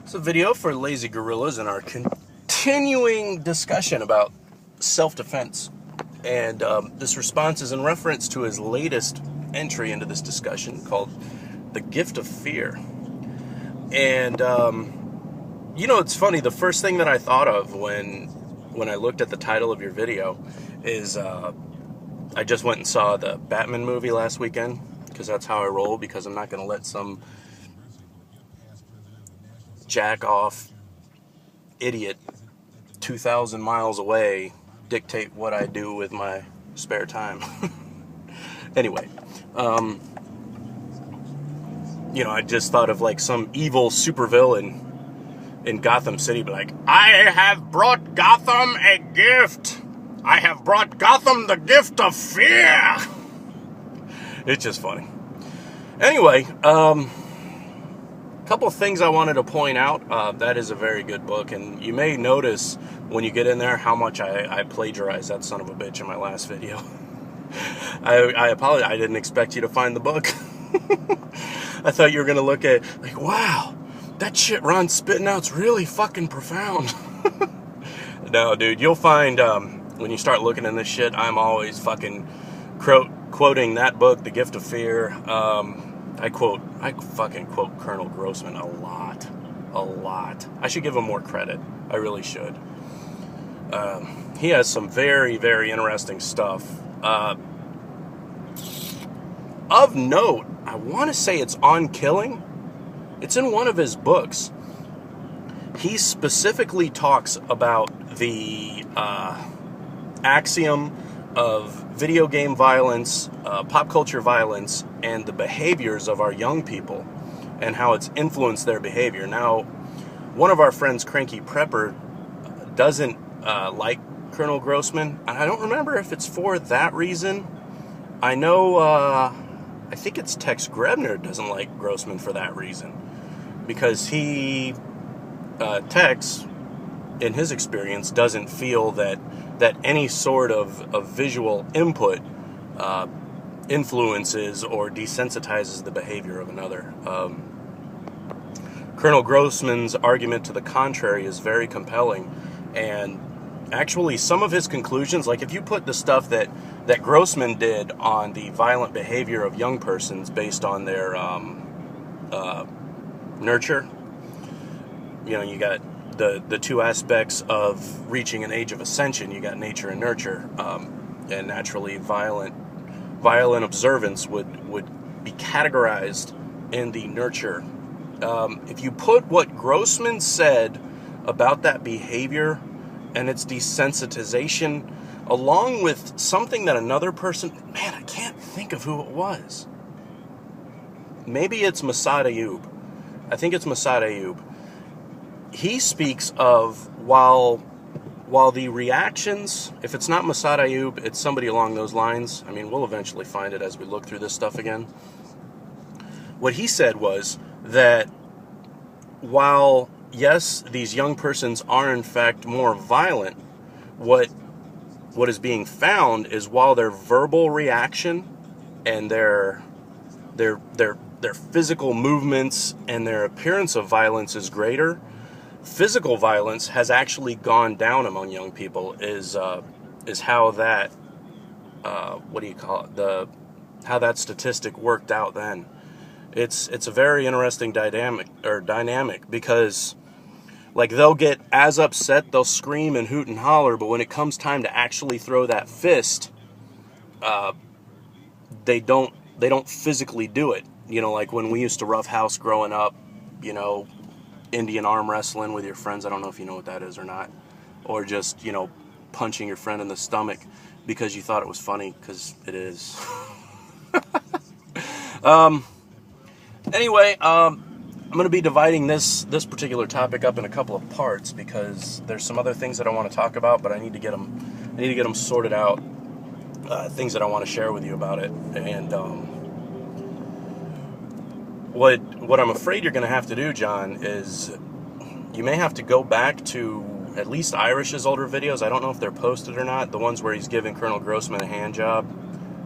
It's a video for Lazy Gorillas in our continuing discussion about self-defense. And this response is in reference to his latest entry into this discussion called The Gift of Fear. And, it's funny, the first thing that I thought of when I looked at the title of your video is I just went and saw the Batman movie last weekend, because that's how I roll, because I'm not going to let some jack-off idiot 2,000 miles away dictate what I do with my spare time. Anyway, I just thought of like some evil supervillain in Gotham City, be like, I have brought Gotham a gift. I have brought Gotham the gift of fear. It's just funny. Anyway, couple of things I wanted to point out. That is a very good book, and you may notice when you get in there how much I plagiarized that son of a bitch in my last video. I apologize. I didn't expect you to find the book. I thought you were going to look at like, wow, that shit Ron's spitting out's really fucking profound. No, dude, you'll find when you start looking in this shit, I'm always fucking quoting that book, The Gift of Fear. I fucking quote Colonel Grossman a lot. I should give him more credit. I really should. He has some very, very interesting stuff. Of note, I want to say it's on killing. It's in one of his books. He specifically talks about the axiom of video game violence, pop culture violence, and the behaviors of our young people and how it's influenced their behavior. Now, one of our friends, Cranky Prepper, doesn't like Colonel Grossman. I don't remember if it's for that reason. I know, I think it's Tex Grebner doesn't like Grossman for that reason. Because Tex, in his experience, doesn't feel that any sort of visual input influences or desensitizes the behavior of another. Colonel Grossman's argument to the contrary is very compelling, and actually some of his conclusions, like if you put the stuff that Grossman did on the violent behavior of young persons based on their nurture, you got the two aspects of reaching an age of ascension. You got nature and nurture, and naturally violent observance would be categorized in the nurture. If you put what Grossman said about that behavior and its desensitization along with something that another person, man, I can't think of who it was. Maybe it's Massad Ayoob. I think it's Massad Ayoob. He speaks of while the reactions, if it's not Massad Ayoob, it's somebody along those lines. I mean, we'll eventually find it as we look through this stuff again. What he said was that while, yes, these young persons are in fact more violent, what is being found is while their verbal reaction and their physical movements and their appearance of violence is greater, physical violence has actually gone down among young people. Is how that how that statistic worked out then. It's a very interesting dynamic because like they'll get as upset, they'll scream and hoot and holler, but when it comes time to actually throw that fist, they don't physically do it. Like when we used to roughhouse growing up, Indian arm wrestling with your friends. I don't know if you know what that is or not. Or just, punching your friend in the stomach because you thought it was funny, because it is. Anyway, I'm going to be dividing this particular topic up in a couple of parts because there's some other things that I want to talk about, but I need to get them sorted out. Things that I want to share with you about it. And what I'm afraid you're going to have to do, John, is you may have to go back to at least Irish's older videos. I don't know if they're posted or not. The ones where he's giving Colonel Grossman a hand job.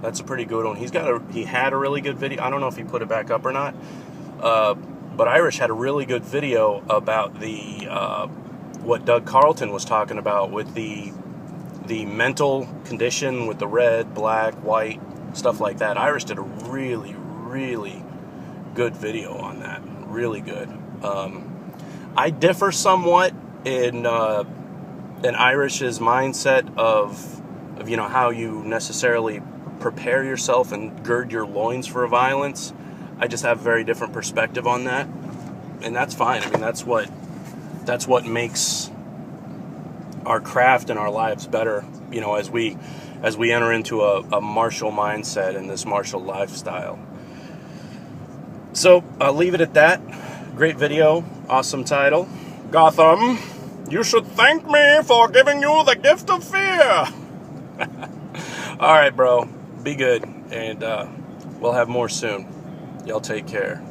That's a pretty good one. He had a really good video. I don't know if he put it back up or not. But Irish had a really good video about the what Doug Carlton was talking about with the mental condition with the red, black, white, stuff like that. Irish did a really, really good video on that. Really good. I differ somewhat in Irish's mindset of how you necessarily prepare yourself and gird your loins for violence. I just have a very different perspective on that, and that's fine. I mean, that's what makes our craft and our lives better, as we enter into a martial mindset and this martial lifestyle. So I'll leave it at that. Great video, awesome title. Gotham, you should thank me for giving you the gift of fear. All right, bro, be good, and we'll have more soon. Y'all take care.